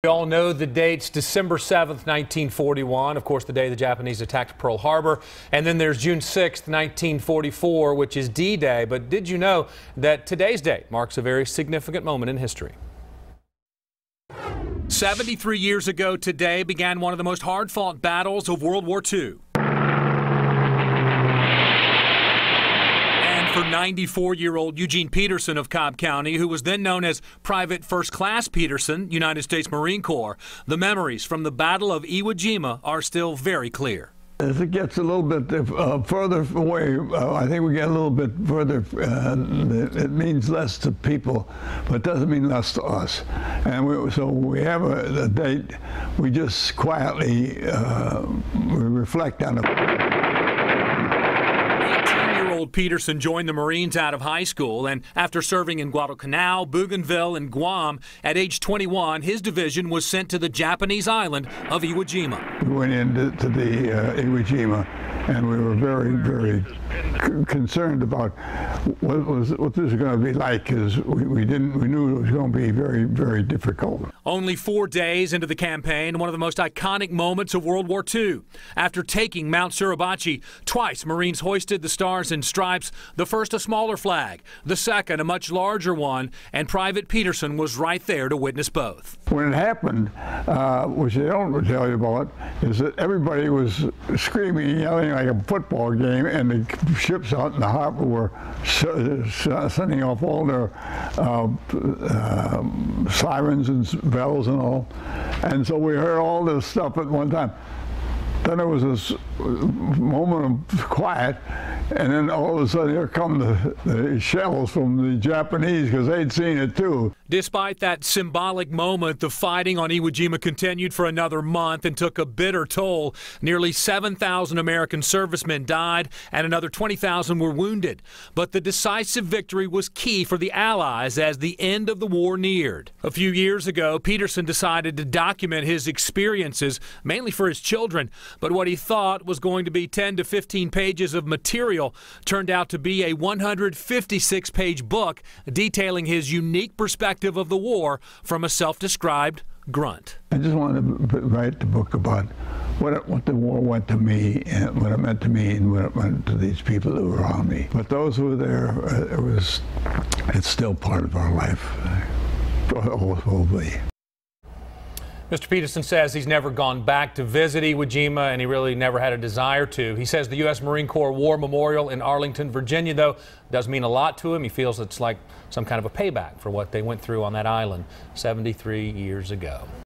We all know the dates: December 7th, 1941, of course, the day the Japanese attacked Pearl Harbor. And then there's June 6th, 1944, which is D-Day. But did you know that today's date marks a very significant moment in history? 73 years ago today began one of the most hard-fought battles of World War II. For 94-year-old Eugene Peterson of Cobb County, who was then known as Private First Class Peterson, United States Marine Corps, the memories from the Battle of Iwo Jima are still very clear. As it gets a little bit further away, I think we get a little bit further, it means less to people, but doesn't mean less to us. And so we have a date, we just quietly we reflect on it. Peterson joined the Marines out of high school, and after serving in Guadalcanal, Bougainville, and Guam, at age 21, his division was sent to the Japanese island of Iwo Jima. We went into the Iwo Jima, and we were very, very concerned about what this was going to be like, because we knew it was going to be very, very difficult. Only 4 days into the campaign, one of the most iconic moments of World War II. After taking Mount Suribachi, twice Marines hoisted the Stars and Stripes, the first a smaller flag, the second a much larger one, and Private Peterson was right there to witness both. When it happened, which they don't tell you about, is that everybody was screaming and yelling like a football game, and the ships out in the harbor were sending off all their sirens and bells and all. And so we heard all this stuff at one time. Then there was this moment of quiet, and then all of a sudden here come the shells from the Japanese, because they'd seen it too. Despite that symbolic moment, the fighting on Iwo Jima continued for another month and took a bitter toll. Nearly 7,000 American servicemen died and another 20,000 were wounded. But the decisive victory was key for the Allies as the end of the war neared. A few years ago, Peterson decided to document his experiences, mainly for his children. But what he thought was going to be 10 to 15 pages of material turned out to be a 156-page book detailing his unique perspective of the war from a self-described grunt. I just wanted to write the book about what the war meant to me, and what it meant to me, and what it meant to these people that were around me. But those who were there, it's still part of our life. Will be. Mr. Peterson says he's never gone back to visit Iwo Jima, and he really never had a desire to. He says the U.S. Marine Corps War Memorial in Arlington, Virginia, though, does mean a lot to him. He feels it's like some kind of a payback for what they went through on that island 73 years ago.